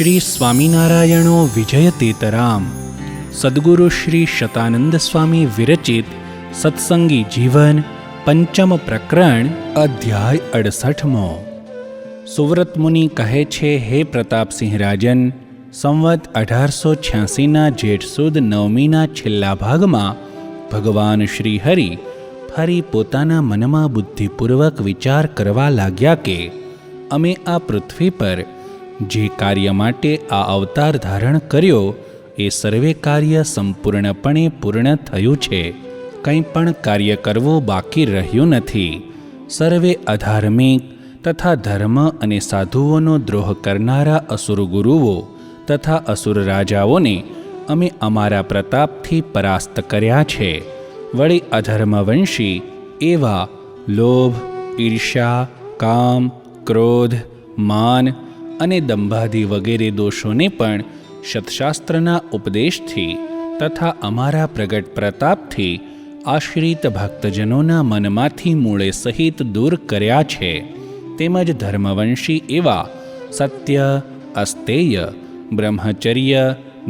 શ્રી સ્વામિનારાયણો વિજયતેતરામ સદ્ગુરુ શ્રી શતાનંદ સ્વામી વિરચિત સત્સંગી જીવન પંચમ પ્રકરણ અધ્યાય 68મો। સુવ્રત મુનિ કહે છે, હે પ્રતાપસિંહ રાજન, સંવત 1886ના જેઠ સુદ નવમીના છેલ્લા ભાગમાં ભગવાન શ્રી હરિ ફરી પોતાના મનમાં બુદ્ધિપૂર્વક વિચાર કરવા લાગ્યા કે અમે આ પૃથ્વી પર જે કાર્ય માટે આ અવતાર ધારણ કર્યો એ સર્વે કાર્ય સંપૂર્ણપણે પૂર્ણ થયું છે। કંઈ પણ કાર્ય કરવું બાકી રહ્યું નથી। સર્વે અધાર્મિક તથા ધર્મ અને સાધુઓનો દ્રોહ કરનારા અસુર ગુરુઓ તથા અસુર રાજાઓને અમે અમારા પ્રતાપથી પરાસ્ત કર્યા છે। વળી અધર્મવંશી એવા લોભ, ઈર્ષ્યા, કામ, ક્રોધ, માન અને દંભાદિ વગેરે દોષોને પણ સત્શાસ્ત્રના ઉપદેશથી તથા અમારા પ્રગટ પ્રતાપથી આશ્રિત ભક્તજનોના મનમાંથી મૂળે સહિત દૂર કર્યા છે। તેમજ ધર્મવંશી એવા સત્ય, અસ્તેય, બ્રહ્મચર્ય,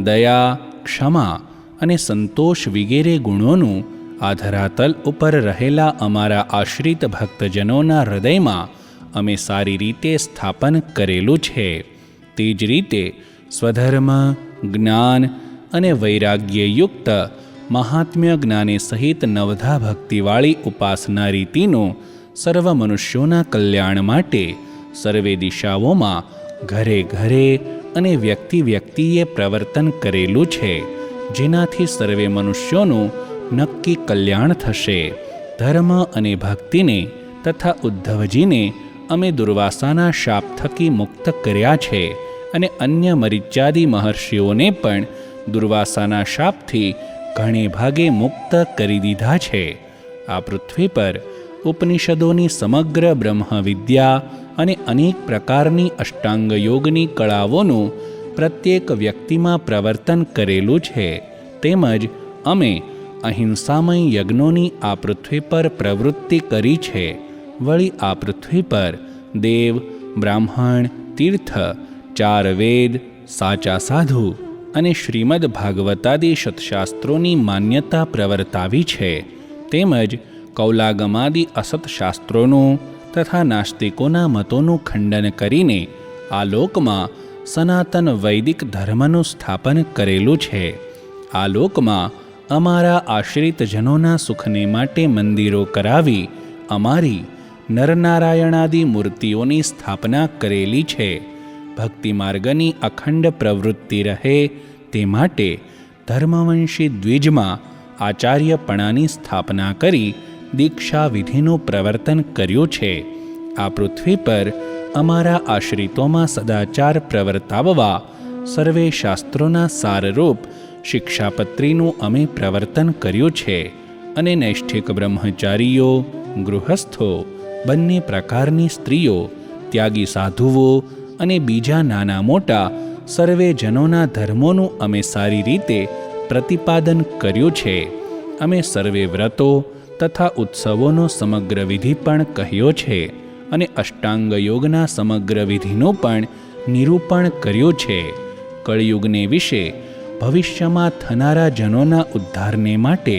દયા, ક્ષમા અને સંતોષ વગેરે ગુણોનું આ ધરાતલ ઉપર રહેલા અમારા આશ્રિત ભક્તજનોના હૃદયમાં અમે સારી રીતે સ્થાપન કરેલું છે। તે જ રીતે સ્વધર્મ, જ્ઞાન અને વૈરાગ્યયુક્ત મહાત્મ્ય જ્ઞાને સહિત નવધા ભક્તિવાળી ઉપાસના રીતિનું સર્વ મનુષ્યોના કલ્યાણ માટે સર્વે દિશાઓમાં ઘરે ઘરે અને વ્યક્તિ વ્યક્તિએ પ્રવર્તન કરેલું છે, જેનાથી સર્વે મનુષ્યોનું નક્કી કલ્યાણ થશે। ધર્મ અને ભક્તિને તથા ઉદ્ધવજીને અમે દુર્વાસાના શાપ થકી મુક્ત કર્યા છે અને અન્ય મરિચ્યાદિ મહર્ષિઓને પણ દુર્વાસાના શાપથી ઘણે ભાગે મુક્ત કરી દીધા છે। આ પૃથ્વી પર ઉપનિષદોની સમગ્ર બ્રહ્મ વિદ્યા અને અનેક પ્રકારની અષ્ટાંગ યોગની કળાઓનું પ્રત્યેક વ્યક્તિમાં પ્રવર્તન કરેલું છે। તેમજ અમે અહિંસામય યજ્ઞોની આ પૃથ્વી પર પ્રવૃત્તિ કરી છે। વળી આ પૃથ્વી પર દેવ, બ્રાહ્મણ, તીર્થ, 4 વેદ, સાચા સાધુ અને શ્રીમદ ભાગવતાદિ સત્શાસ્ત્રોની માન્યતા પ્રવર્તાવી છે। તેમજ કૌલાગમાદિ અસત્શાસ્ત્રોનું તથા નાસ્તિકોના મતોનું ખંડન કરીને આ લોકમાં સનાતન વૈદિક ધર્મનું સ્થાપન કરેલું છે। આ લોકમાં અમારા આશ્રિતજનોના સુખને માટે મંદિરો કરાવી અમારી નરનારાયણાદિ મૂર્તિઓની સ્થાપના કરેલી છે। ભક્તિ માર્ગની અખંડ પ્રવૃત્તિ રહે તે માટે ધર્મવંશી દ્વિજમાં આચાર્યપણાની સ્થાપના કરી દીક્ષા વિધિનું પ્રવર્તન કર્યું છે। આ પૃથ્વી પર અમારા આશ્રિતોમાં સદાચાર પ્રવર્તાવવા સર્વે શાસ્ત્રોના સારરૂપ શિક્ષાપત્રીનું અમે પ્રવર્તન કર્યું છે અને નૈષ્ઠિક બ્રહ્મચારીઓ, ગૃહસ્થો, બંને પ્રકારની સ્ત્રીઓ, ત્યાગી સાધુઓ અને બીજા નાના મોટા સર્વે જનોના ધર્મોનું અમે સારી રીતે પ્રતિપાદન કર્યું છે। અમે સર્વે વ્રતો તથા ઉત્સવોનો સમગ્ર વિધિ પણ કહ્યો છે અને અષ્ટાંગ યોગના સમગ્ર વિધિનું પણ નિરૂપણ કર્યું છે। કળિયુગને વિશે ભવિષ્યમાં થનારા જનોના ઉદ્ધારને માટે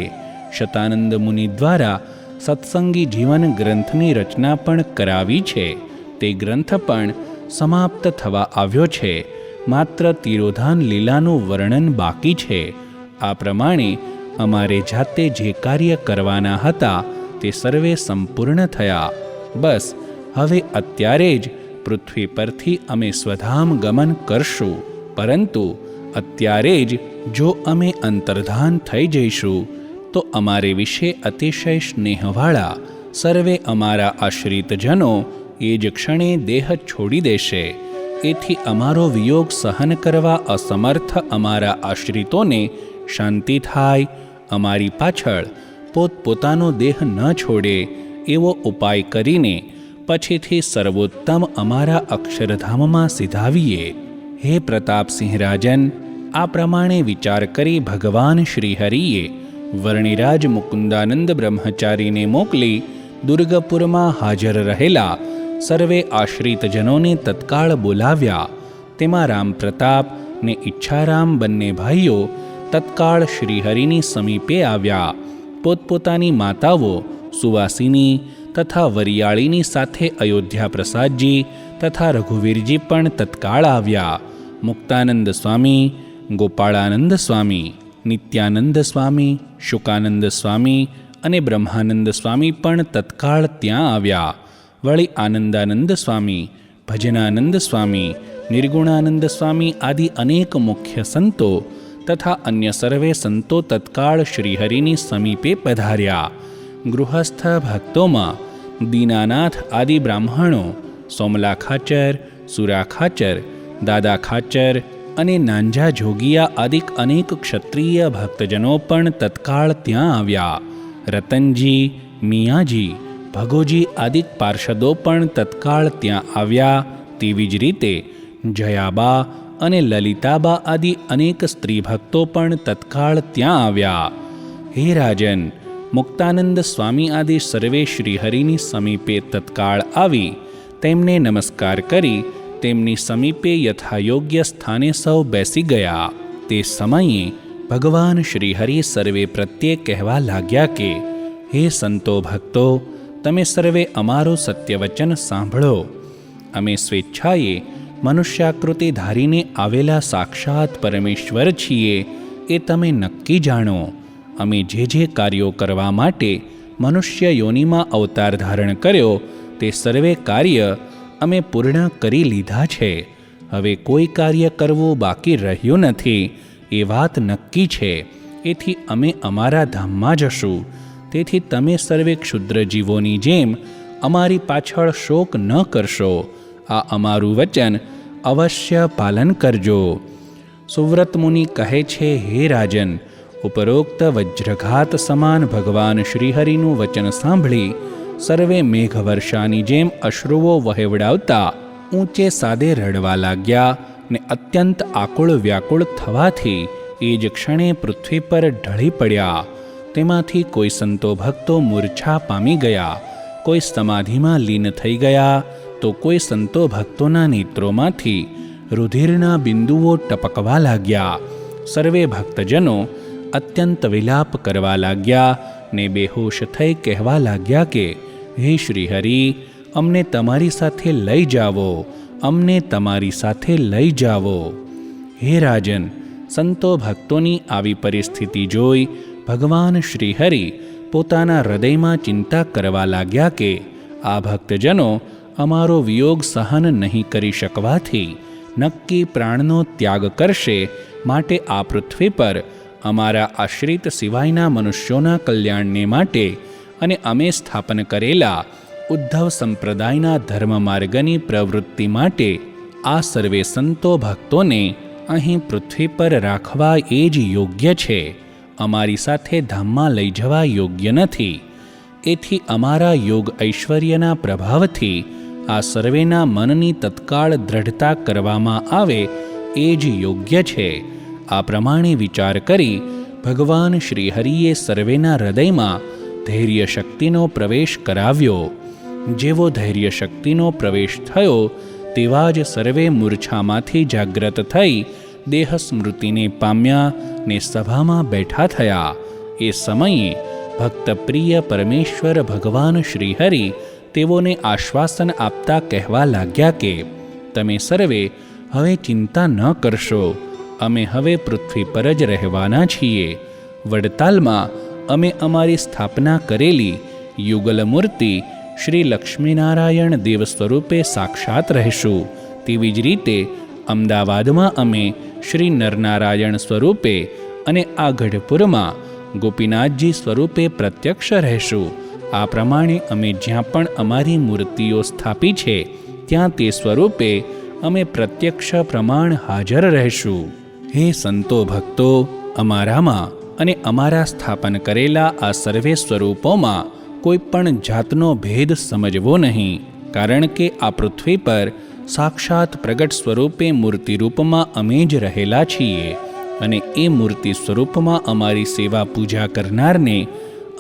શતાનંદ મુનિ દ્વારા સત્સંગી જીવન ગ્રંથની રચના પણ કરાવી છે। તે ગ્રંથ પણ સમાપ્ત થવા આવ્યો છે, માત્ર તિરોધાન લીલાનું વર્ણન બાકી છે। આ પ્રમાણે અમારે જાતે જે કાર્ય કરવાના હતા તે સર્વે સંપૂર્ણ થયા। બસ હવે અત્યારે જ પૃથ્વી પરથી અમે સ્વધામ ગમન કરશું, પરંતુ અત્યારે જ જો અમે અંતર્ધાન થઈ જઈશું તો અમારે વિશે અતિશય સ્નેહવાળા સર્વે અમારા આશ્રિતજનો એ જ ક્ષણે દેહ છોડી દેશે। એથી અમારો વિયોગ સહન કરવા અસમર્થ અમારા આશ્રિતોને શાંતિ થાય, અમારી પાછળ પોતપોતાનો દેહ ન છોડે એવો ઉપાય કરીને પછીથી સર્વોત્તમ અમારા અક્ષરધામમાં સિધાવીએ। હે પ્રતાપસિંહ રાજન, આ પ્રમાણે વિચાર કરી ભગવાન શ્રીહરિએ વર્ણિરાજ મુકુંદાનંદ બ્રહ્મચારીને મોકલી દુર્ગપુરમાં હાજર રહેલા સર્વે આશ્રિતજનોને તત્કાળ બોલાવ્યા તેમાં રામપ્રતાપ ને ઈચ્છારામ બંને ભાઈઓ તત્કાળ શ્રીહરિની સમીપે આવ્યા. પોતપોતાની માતાઓ સુવાસિની તથા વરિયાળીની સાથે અયોધ્યા પ્રસાદજી તથા રઘુવીરજી પણ તત્કાળ આવ્યા. મુક્તાનંદ સ્વામી, ગોપાળાનંદ સ્વામી, નિત્યાનંદ સ્વામી, શુકાનંદ સ્વામી અને બ્રહ્માનંદ સ્વામી પણ તત્કાળ ત્યાં આવ્યા. વળી આનંદાનંદ સ્વામી, ભજનાનંદ સ્વામી, નિર્ગુણાનંદ સ્વામી આદિ અનેક મુખ્ય સંતો તથા અન્ય સર્વે સંતો તત્કાળ શ્રીહરિની સમીપે પધાર્યા. ગૃહસ્થ ભક્તોમાં દીનાનાથ આદિ બ્રાહ્મણો, સોમલા ખાચર, સુરા ખાચર, દાદા ખાચર અને નાંજા જોગિયા આદિક અનેક ક્ષત્રિય ભક્તજનો પણ તત્કાળ ત્યાં આવ્યા. રતનજી, મિયાજી, ભગોજી આદિક પાર્ષદો પણ તત્કાળ ત્યાં આવ્યા. તેવી જ રીતે જયાબા અને લલિતાબા આદિ અનેક સ્ત્રી ભક્તો પણ તત્કાળ ત્યાં આવ્યા. હે રાજન, મુક્તાનંદ સ્વામી આદિ સર્વે શ્રીહરિની સમીપે તત્કાળ આવી તેમને નમસ્કાર કરી તેમની સમીપે યથાયોગ્ય સ્થાને સૌ બેસી ગયા. તે સમયે ભગવાન શ્રીહરિ સર્વે પ્રત્યે કહેવા લાગ્યા કે હે સંતો ભક્તો, તમે સર્વે અમારું સત્યવચન સાંભળો. અમે સ્વેચ્છાએ મનુષ્યાકૃતિ ધારીને આવેલા સાક્ષાત પરમેશ્વર છીએ એ તમે નક્કી જાણો. અમે જે કાર્યો કરવા માટે મનુષ્ય યોનિમાં અવતાર ધારણ કર્યો તે સર્વે કાર્ય અમે પૂર્ણ કરી લીધા છે. હવે કોઈ કાર્ય કરવું બાકી રહ્યું નથી એ વાત નક્કી છે. એથી અમે અમારા ધામમાં જશું. તેથી તમે સર્વે ક્ષુદ્ર જીવોની જેમ અમારી પાછળ શોક ન કરશો. આ અમારું વચન અવશ્ય પાલન કરજો. સુવ્રત મુનિ કહે છે, હે રાજન, ઉપરોક્ત વજ્રઘાત સમાન ભગવાન શ્રીહરિનું વચન સાંભળી સર્વે મેઘવર્ષાની જેમ અશ્રુઓ વહેવડાવતા ઊંચે સાદે રડવા લાગ્યા ને અત્યંત આકુળ વ્યાકુળ થવાથી એ જ ક્ષણે પૃથ્વી પર ઢળી પડ્યા. તેમાંથી કોઈ સંતો ભક્તો મૂર્છા પામી ગયા, કોઈ સમાધિમાં લીન થઈ ગયા, તો કોઈ સંતો ભક્તોના નેત્રોમાંથી રુધિરના બિંદુઓ ટપકવા લાગ્યા. સર્વે ભક્તજનો અત્યંત વિલાપ કરવા લાગ્યા ને બેહોશ થઈ કહેવા લાગ્યા કે હે શ્રીહરિ, અમને તમારી સાથે લઈ જાવો, અમને તમારી સાથે લઈ જાવો. હે રાજન, સંતો ભક્તોની આવી પરિસ્થિતિ જોઈ ભગવાન શ્રીહરિ પોતાના હૃદયમાં ચિંતા કરવા લાગ્યા કે આ ભક્તજનો અમારો વિયોગ સહન નહીં કરી શકવાથી નક્કી પ્રાણનો ત્યાગ કરશે. માટે આ પૃથ્વી પર અમારા આશ્રિત સિવાયના મનુષ્યોના કલ્યાણને માટે અને અમે સ્થાપન કરેલા ઉદ્ધવ સંપ્રદાયના ધર્મ માર્ગની પ્રવૃત્તિ માટે આ સર્વે સંતો ભક્તોને અહીં પૃથ્વી પર રાખવા એ જ યોગ્ય છે. અમારી સાથે ધામમાં લઈ જવા યોગ્ય નથી. એથી અમારા યોગ ઐશ્વર્યના પ્રભાવથી આ સર્વેના મનની તત્કાળ દ્રઢતા કરવામાં આવે એ જ યોગ્ય છે. આ પ્રમાણે વિચાર કરી ભગવાન શ્રીહરિએ સર્વેના હૃદયમાં ધૈર્ય શક્તિનો પ્રવેશ કરાવ્યો. જેવો ધૈર્ય શક્તિનો પ્રવેશ થયો તેવા જ સર્વે મૂર્છામાંથી જાગ્રત થઈ દેહ સ્મૃતિને પામ્યા ને સભામાં બેઠા થયા. એ સમયે ભક્તપ્રિય પરમેશ્વર ભગવાન શ્રીહરિ તેઓને આશ્વાસન આપતા કહેવા લાગ્યા કે તમે સર્વે હવે ચિંતા ન કરશો. અમે હવે પૃથ્વી પર જ રહેવાના છીએ. વડતાલમાં અમે અમારી સ્થાપના કરેલી યુગલ મૂર્તિ શ્રી લક્ષ્મીનારાયણ દેવ સ્વરૂપે સાક્ષાત રહેશું. તેવી જ રીતે અમદાવાદમાં અમે શ્રી નરનારાયણ સ્વરૂપે અને આ ગઢપુરમાં ગોપીનાથજી સ્વરૂપે પ્રત્યક્ષ રહેશું. આ પ્રમાણે અમે જ્યાં પણ અમારી મૂર્તિઓ સ્થાપી છે ત્યાં તે સ્વરૂપે અમે પ્રત્યક્ષ પ્રમાણ હાજર રહેશું. હે સંતો ભક્તો, અમારામાં અને અમારા સ્થાપન કરેલા આ સર્વે સ્વરૂપોમાં કોઈ પણ જાતનો ભેદ સમજવો નહીં. કારણ કે આ પૃથ્વી પર સાક્ષાત પ્રગટ સ્વરૂપે મૂર્તિ રૂપમાં અમે જ રહેલા છીએ અને એ મૂર્તિ સ્વરૂપમાં અમારી સેવા પૂજા કરનારને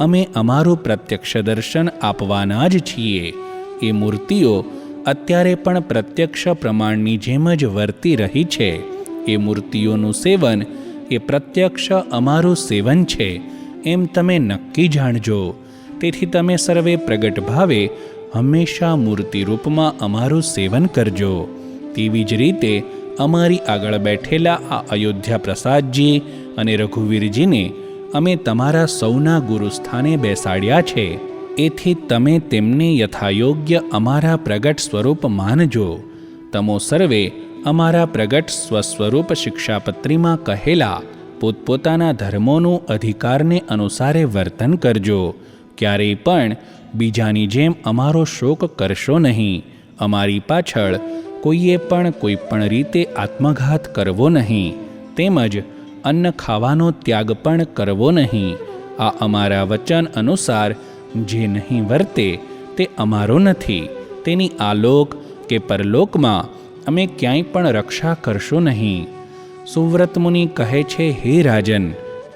અમે અમારું પ્રત્યક્ષ દર્શન આપવાના જ છીએ. એ મૂર્તિઓ અત્યારે પણ પ્રત્યક્ષ પ્રમાણની જેમ જ વર્તી રહી છે. એ મૂર્તિઓનું સેવન એ પ્રત્યક્ષ અમારું સેવન છે એમ તમે નક્કી જાણજો. તેથી તમે સર્વે પ્રગટ ભાવે હંમેશા મૂર્તિરૂપમાં અમારું સેવન કરજો. તેવી જ રીતે અમારી આગળ બેઠેલા આ અયોધ્યા પ્રસાદજી અને રઘુવીરજીને અમે તમારા સૌના ગુરુસ્થાને બેસાડ્યા છે. એથી તમે તેમને યથાયોગ્ય અમારા પ્રગટ સ્વરૂપ માનજો. તમો સર્વે અમારા પ્રગટ સ્વસ્વરૂપ શિક્ષાપત્રીમાં કહેલા પોતપોતાના ધર્મોનું અધિકારને અનુસારે વર્તન કરજો. ક્યારેય પણ બીજાની જેમ અમારો શોક કરશો નહીં. અમારી પાછળ કોઈએ પણ કોઈ પણ રીતે આત્મઘાત કરવો નહીં, તેમજ અન્ન ખાવાનો ત્યાગ પણ કરવો નહીં. આ અમારા વચન અનુસાર જે નહીં વર્તે તે અમારો નથી. તેની આલોક કે પરલોકમાં અમે ક્યાંય પણ રક્ષા કરશો નહીં. સુવ્રત મુનિ કહે છે, હે રાજન,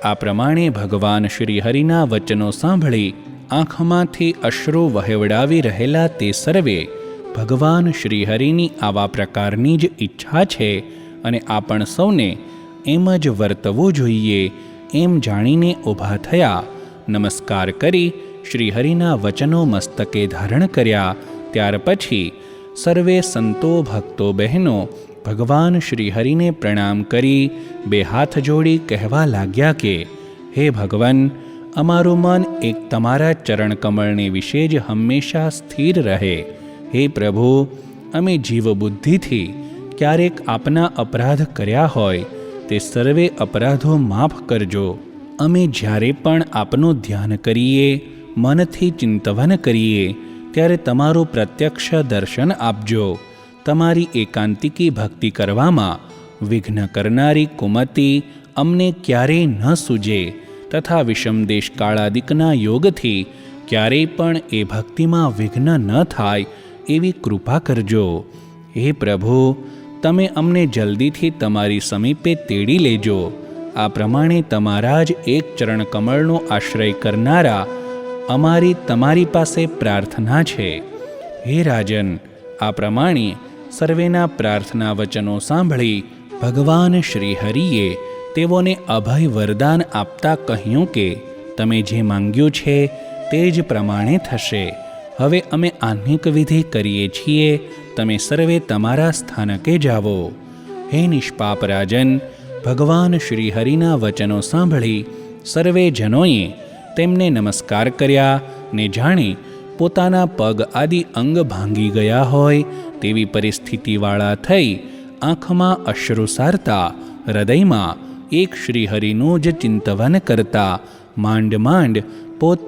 આ પ્રમાણે ભગવાન શ્રી હરિના વચનો સાંભળી આંખમાંથી અશ્રુ વહેવડાવી રહેલા તે સર્વે ભગવાન શ્રી હરિની આવા પ્રકારની જ ઈચ્છા છે અને આપણ સૌને એમ જ વર્તવું જોઈએ એમ જાણીને ઊભા થયા. નમસ્કાર કરી શ્રી હરિના વચનો મસ્તકે ધારણ કર્યા. ત્યાર પછી સર્વે સંતો ભક્તો બહેનો ભગવાન શ્રી હરિને પ્રણામ કરી બે હાથ જોડી કહેવા લાગ્યા કે, હે ભગવાન, અમારું મન એક તમારા ચરણકમળને વિશે જ હંમેશા સ્થિર રહે. હે પ્રભુ, અમે જીવબુદ્ધિથી ક્યારેક આપના અપરાધ કર્યા હોય તે સર્વે અપરાધો માફ કરજો. અમે જ્યારે પણ આપનું ધ્યાન કરીએ, મનથી ચિંતવન કરીએ, ત્યારે તમારું પ્રત્યક્ષ દર્શન આપજો. તમારી એકાંતિકી ભક્તિ કરવામાં વિઘ્ન કરનારી કુમતિ અમને ક્યારેય ન સૂજે તથા વિષમદેશ કાળાદિકના યોગથી ક્યારેય પણ એ ભક્તિમાં વિઘ્ન ન થાય એવી કૃપા કરજો. હે પ્રભુ, તમે અમને જલ્દીથી તમારી સમીપે તેડી લેજો. આ પ્રમાણે તમારા જ એક ચરણકમળનો આશ્રય કરનારા અમારી તમારી પાસે પ્રાર્થના છે. હે રાજન, આ પ્રમાણે સર્વેના પ્રાર્થના વચનો સાંભળી ભગવાન શ્રી હરિએ તેઓને અભય વરદાન આપતા કહ્યું કે, તમે જે માંગ્યું છે તે જ પ્રમાણે થશે. હવે અમે આહ્નિક વિધિ કરીએ છીએ, તમે સર્વે તમારા સ્થાનકે જાઓ. હે નિષ્પાપ રાજન, ભગવાન શ્રી હરિના વચનો સાંભળી સર્વે જનોએ તેમને નમસ્કાર કર્યા ને જાણે પોતાના પગ આદિ અંગ ભાંગી ગયા હોય તેવી પરિસ્થિતિવાળા થઈ આંખમાં અશ્રુ સારતા હૃદયમાં એક શ્રીહરિનું જ ચિંતવન કરતા માંડ માંડ પોત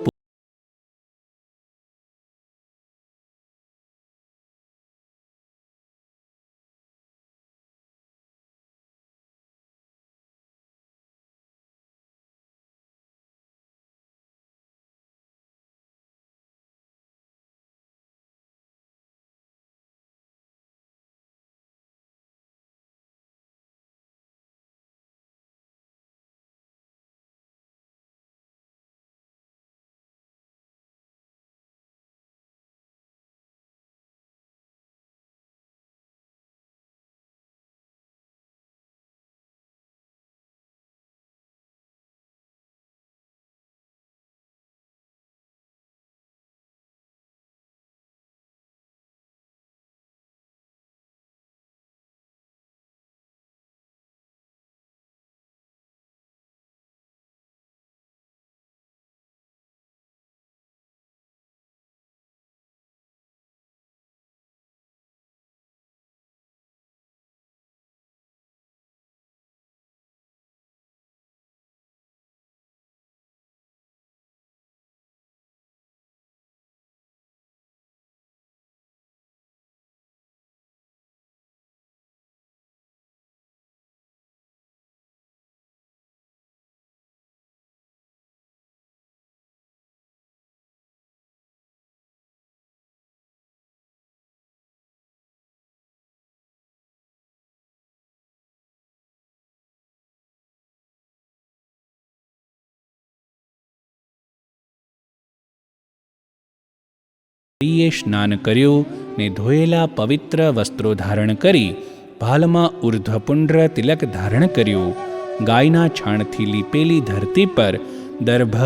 સ્નાન કર્યું ને ધોયેલા પવિત્ર વસ્ત્રો ધારણ કરી ભાલમાં ઉર્ધ્વપુંડ્ર તિલક ધારણ કર્યું. ગાયના છાણથી લીપેલી ધરતી પર દર્ભ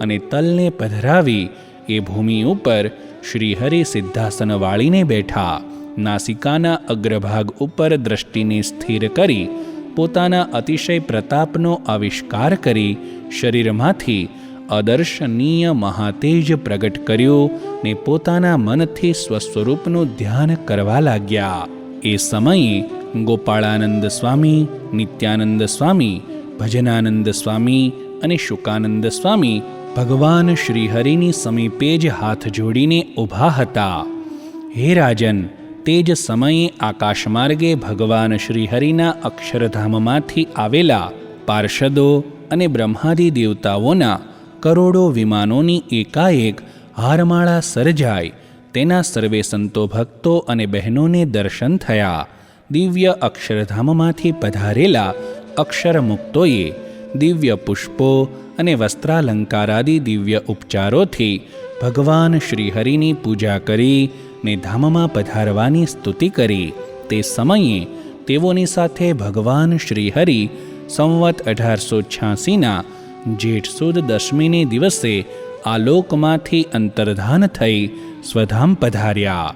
અને તલને પધરાવી એ ભૂમિ ઉપર શ્રીહરિ સિદ્ધાસન વાળીને બેઠા. નાસિકાના અગ્રભાગ ઉપર દ્રષ્ટિને સ્થિર કરી પોતાના અતિશય પ્રતાપનો આવિષ્કાર કરી શરીરમાંથી અદર્શનીય મહાતેજ પ્રગટ કર્યું ને પોતાના મનથી સ્વસ્વરૂપનું ધ્યાન કરવા લાગ્યા. એ સમયે ગોપાળાનંદ સ્વામી, નિત્યાનંદ સ્વામી, ભજનાનંદ સ્વામી અને શુકાનંદ સ્વામી ભગવાન શ્રીહરિની સમીપે જ હાથ જોડીને ઊભા હતા. હે રાજન, તે જ સમયે આકાશમાર્ગે ભગવાન શ્રીહરિના અક્ષરધામમાંથી આવેલા પાર્ષદો અને બ્રહ્માદિ દેવતાઓના કરોડો વિમાનોની એકાએક હારમાળા સર્જાય. તેના સર્વે સંતો ભક્તો અને બહેનોને દર્શન થયા. દિવ્ય અક્ષરધામમાંથી પધારેલા અક્ષરમુક્તોએ દિવ્ય પુષ્પો અને વસ્ત્રાલંકારાદિ દિવ્ય ઉપચારોથી ભગવાન શ્રીહરિની પૂજા કરી ને ધામમાં પધારવાની સ્તુતિ કરી. તે સમયે તેઓની સાથે ભગવાન શ્રીહરિ સંવત 1886ના જેઠ સુદ દશમીને દિવસે આ લોકમાંથી અંતર્ધાન થઈ સ્વધામ પધાર્યા.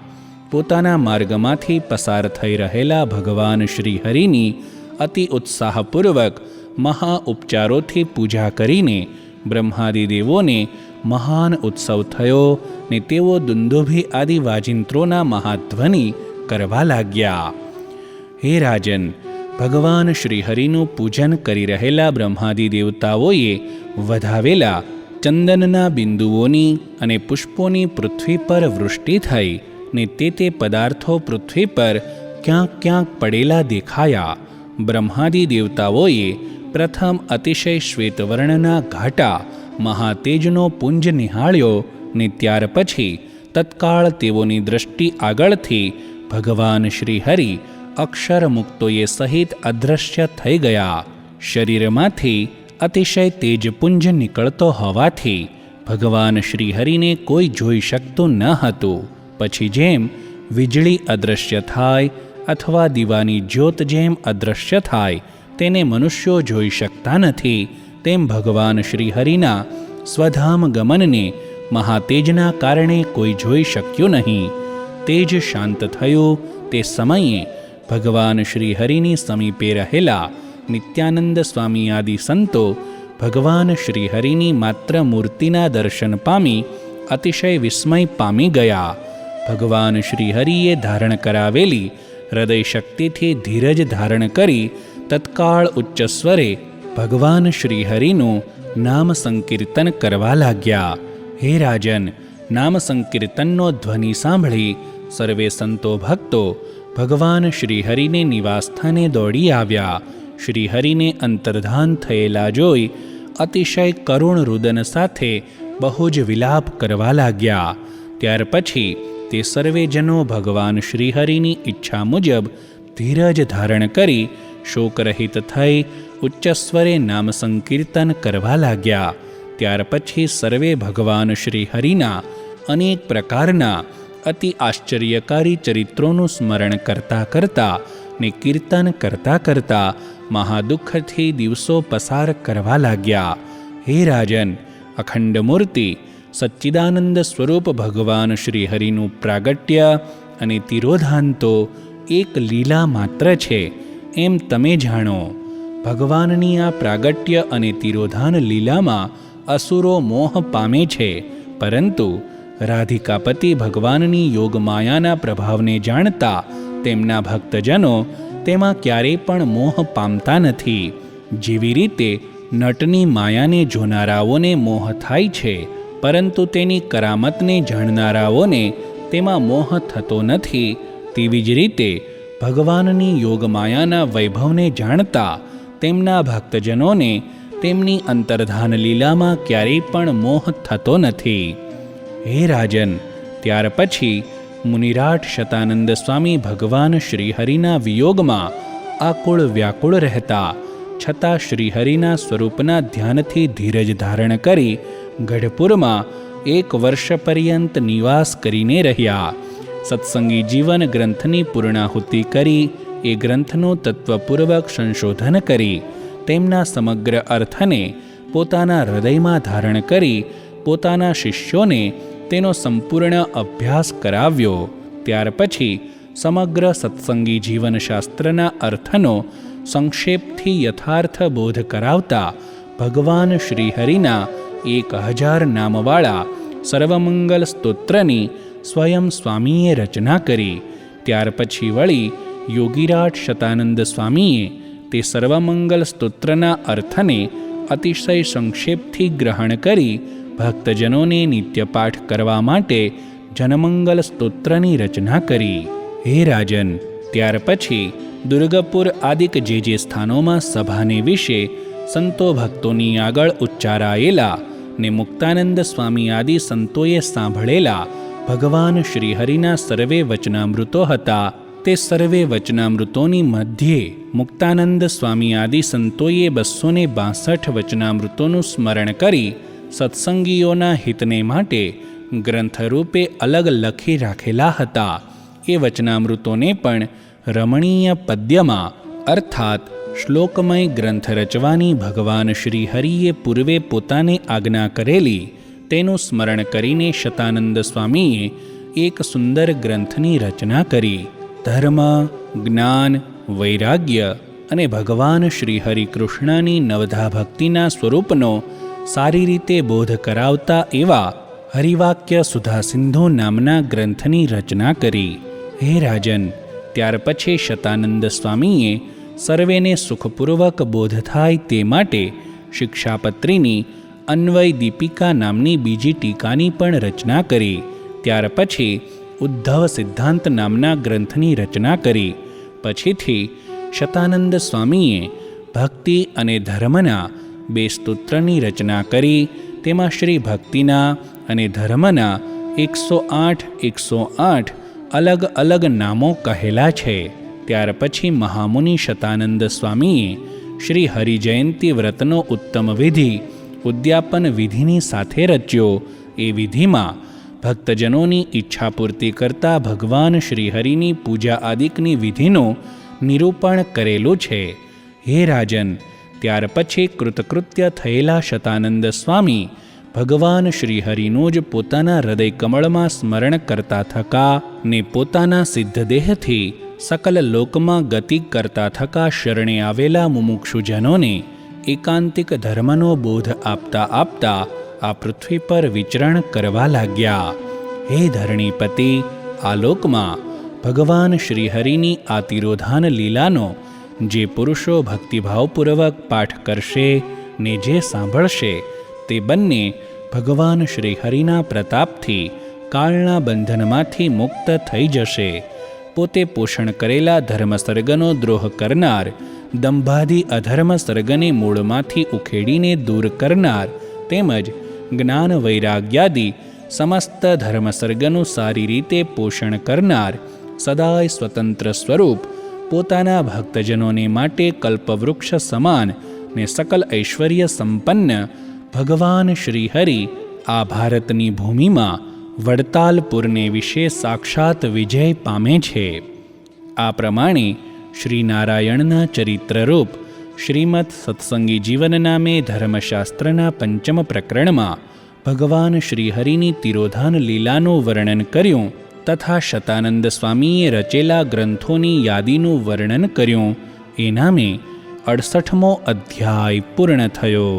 પોતાના માર્ગમાંથી પસાર થઈ રહેલા ભગવાન શ્રીહરિની અતિ ઉત્સાહપૂર્વક મહા ઉપચારોથી પૂજા કરીને બ્રહ્માદિ દેવોને મહાન ઉત્સવ થયો ને તેઓ દુંદુભી આદિ વાજિંત્રોના મહાધ્વનિ કરવા લાગ્યા. હે રાજન, ભગવાન શ્રીહરિનું પૂજન કરી રહેલા બ્રહ્માદિ દેવતાઓએ વધાવેલા ચંદનના બિંદુઓની અને પુષ્પોની પૃથ્વી પર વૃષ્ટિ થઈ ને તે પદાર્થો પૃથ્વી પર ક્યાંક ક્યાંક પડેલા દેખાયા. બ્રહ્માદિ દેવતાઓએ પ્રથમ અતિશય શ્વેતવર્ણના ઘાટા મહાતેજનો પુંજ નિહાળ્યો ને ત્યાર પછી તત્કાળ તેઓની દૃષ્ટિ આગળથી ભગવાન શ્રીહરિ અક્ષરમુક્તોએ સહિત અદૃશ્ય થઈ ગયા. શરીરમાંથી અતિશય તેજપુંજ નીકળતો હોવાથી ભગવાન શ્રીહરિને કોઈ જોઈ શકતું ન હતું. પછી જેમ વીજળી અદૃશ્ય થાય અથવા દીવાની જ્યોત જેમ અદૃશ્ય થાય તેને મનુષ્યો જોઈ શકતા નથી, તેમ ભગવાન શ્રીહરિના સ્વધામ ગમનને મહાતેજના કારણે કોઈ જોઈ શક્યું નહીં. તેજ શાંત થયું તે સમયે ભગવાન શ્રીહરિની સમીપે રહેલા નિત્યાનંદ સ્વામી આદિ સંતો ભગવાન શ્રીહરિની માત્ર મૂર્તિના દર્શન પામી અતિશય વિસ્મય પામી ગયા. ભગવાન શ્રીહરિએ ધારણ કરાવેલી હૃદય શક્તિથી ધીરજ ધારણ કરી તત્કાળ ઉચ્ચ સ્વરે ભગવાન શ્રીહરિનું નામ સંકીર્તન કરવા લાગ્યા. હે રાજન, નામ સંકીર્તનનો ધ્વનિ સાંભળી સર્વે સંતો ભક્તો ભગવાન શ્રીહરિને નિવાસસ્થાને દોડી આવ્યા. શ્રીહરિને અંતર્ધાન થયેલા જોઈ અતિશય કરુણ રુદન સાથે બહુ જ વિલાપ કરવા લાગ્યા. ત્યાર પછી તે સર્વેજનો ભગવાન શ્રીહરિની ઈચ્છા મુજબ ધીરજ ધારણ કરી શોકરહિત થઈ ઉચ્ચસ્વરે નામ સંકીર્તન કરવા લાગ્યા. ત્યાર પછી સર્વે ભગવાન શ્રીહરિના અનેક પ્રકારના અતિ આશ્ચર્યકારી ચરિત્રોનું સ્મરણ કરતાં કરતાં ને કીર્તન કરતાં કરતાં મહાદુઃખથી દિવસો પસાર કરવા લાગ્યા. હે રાજન, અખંડ મૂર્તિ સચ્ચિદાનંદ સ્વરૂપ ભગવાન શ્રીહરિનું પ્રાગટ્ય અને તિરોધાન તો એક લીલા માત્ર છે એમ તમે જાણો. ભગવાનની આ પ્રાગટ્ય અને તિરોધાન લીલામાં અસુરો મોહ પામે છે, પરંતુ રાધિકાપતિ ભગવાનની યોગમાયાના પ્રભાવને જાણતા તેમના ભક્તજનો તેમાં ક્યારેય પણ મોહ પામતા નથી. જેવી રીતે નટની માયાને જોનારાઓને મોહ થાય છે, પરંતુ તેની કરામતને જાણનારાઓને તેમાં મોહ થતો નથી, તેવી જ રીતે ભગવાનની યોગમાયાના વૈભવને જાણતા તેમના ભક્તજનોને તેમની અંતર્ધાન લીલામાં ક્યારેય પણ મોહ થતો નથી. હે રાજન, ત્યાર પછી મુનિરાટ શતાનંદ સ્વામી ભગવાન શ્રીહરિના વિયોગમાં આકુળ વ્યાકુળ રહેતા છતાં શ્રીહરિના સ્વરૂપના ધ્યાનથી ધીરજ ધારણ કરી ગઢપુરમાં 1 વર્ષ પર્યંત નિવાસ કરીને રહ્યા. સત્સંગી જીવન ગ્રંથની પૂર્ણાહુતિ કરી એ ગ્રંથનું તત્વપૂર્વક સંશોધન કરી તેમના સમગ્ર અર્થને પોતાના હૃદયમાં ધારણ કરી પોતાના શિષ્યોને તેનો સંપૂર્ણ અભ્યાસ કરાવ્યો. ત્યાર પછી સમગ્ર સત્સંગી જીવનશાસ્ત્રના અર્થનો સંક્ષેપથી યથાર્થ બોધ કરાવતા ભગવાન શ્રીહરિના 1000 નામવાળા સર્વમંગલ સ્તોત્રની સ્વયં સ્વામીએ રચના કરી. ત્યાર પછી વળી યોગીરાજ શતાનંદ સ્વામીએ તે સર્વમંગલ સ્તોત્રના અર્થને અતિશય સંક્ષેપથી ગ્રહણ કરી ભક્તજનોને નિત્યપાઠ કરવા માટે જનમંગલ સ્તોત્રની રચના કરી. હે રાજન, ત્યાર પછી દુર્ગપુર આદિક જે સ્થાનોમાં સભાને વિશે સંતો ભક્તોની આગળ ઉચ્ચારાયેલા ને મુક્તાનંદ સ્વામી આદિ સંતોએ સાંભળેલા ભગવાન શ્રીહરિના સર્વે વચનામૃતો હતા. તે સર્વે વચનામૃતોની મધ્યે મુક્તાનંદ સ્વામી આદિ સંતોએ 262 વચનામૃતોનું સ્મરણ કરી સત્સંગીઓના હિતને માટે ગ્રંથરૂપે અલગ લખી રાખેલા હતા. એ વચનામૃતોને પણ રમણીય પદ્યમાં અર્થાત શ્લોકમય ગ્રંથ રચવાની ભગવાન શ્રીહરિએ પૂર્વે પોતાને આજ્ઞા કરેલી તેનું સ્મરણ કરીને શતાનંદ સ્વામીએ એક સુંદર ગ્રંથની રચના કરી. ધર્મ, જ્ઞાન, વૈરાગ્ય અને ભગવાન શ્રીહરિ કૃષ્ણની નવધા ભક્તિના સ્વરૂપનો સારી રીતે બોધ કરાવતા એવા હરિવાક્ય સુધા સિંધુ નામના ગ્રંથની રચના કરી. હે રાજન, ત્યાર પછી શતાનંદ સ્વામીએ સર્વેને સુખપૂર્વક બોધ થાય તે માટે શિક્ષાપત્રીની અન્વય દીપિકા નામની બીજી ટીકાની પણ રચના કરી. ત્યાર પછી ઉદ્ધવ સિદ્ધાંત નામના ગ્રંથની રચના કરી. પછીથી શતાનંદ સ્વામીએ ભક્તિ અને ધર્મના 2 સ્તોત્રની રચના કરી. તેમાં શ્રી ભક્તિના અને ધર્મના 108 અલગ અલગ નામો કહેલા છે. ત્યાર પછી મહામુનિ શતાનંદ સ્વામીએ શ્રી હરિજયંતી વ્રતનો ઉત્તમ વિધિ ઉદ્યાપન વિધિની સાથે રચ્યો. એ વિધિમાં ભક્તજનોની ઈચ્છા પૂર્તિ કરતા ભગવાન શ્રીહરિની પૂજા આદિકની વિધિનું નિરૂપણ કરેલું છે. હે રાજન, ત્યાર પછી કૃતકૃત્ય થયેલા શતાનંદ સ્વામી ભગવાન શ્રીહરિનું જ પોતાના હૃદય કમળમાં સ્મરણ કરતા થકા ને પોતાના સિદ્ધદેહથી સકલ લોકમાં ગતિ કરતા થકા શરણે આવેલા મુમુક્ષુજનોને એકાંતિક ધર્મનો બોધ આપતા આપતા આ પૃથ્વી પર વિચરણ કરવા લાગ્યા. હે ધરણીપતિ, આ લોકમાં ભગવાન શ્રીહરિની આ તિરોધાન લીલાનો જે પુરુષો ભક્તિભાવપૂર્વક પાઠ કરશે ને જે સાંભળશે તે બંને ભગવાન શ્રીહરિના પ્રતાપથી કાળના બંધનમાંથી મુક્ત થઈ જશે. પોતે પોષણ કરેલા ધર્મસર્ગનો દ્રોહ કરનાર, દંભાદી અધર્મ સર્ગને મૂળમાંથી ઉખેડીને દૂર કરનાર તેમજ જ્ઞાન વૈરાગ્યાદિ સમસ્ત ધર્મસર્ગનું સારી રીતે પોષણ કરનાર, સદાય સ્વતંત્ર સ્વરૂપ પોતાના ભક્તજનોને માટે કલ્પવૃક્ષ સમાન ને સકલ ઐશ્વર્ય સંપન્ન ભગવાન શ્રીહરિ આ ભારતની ભૂમિમાં વડતાલપુરને વિશે સાક્ષાત વિજય પામે છે. આ પ્રમાણે શ્રી નારાયણના ચરિત્રરૂપ શ્રીમદ સત્સંગી જીવન નામે ધર્મશાસ્ત્રના 5મ પ્રકરણમાં ભગવાન શ્રીહરિની તિરોધાન લીલાનું વર્ણન કર્યું તથા શતાનંદ સ્વામીએ રચેલા ગ્રંથોની યાદીનું વર્ણન કર્યું. એ નામે 68મો અધ્યાય પૂર્ણ થયો.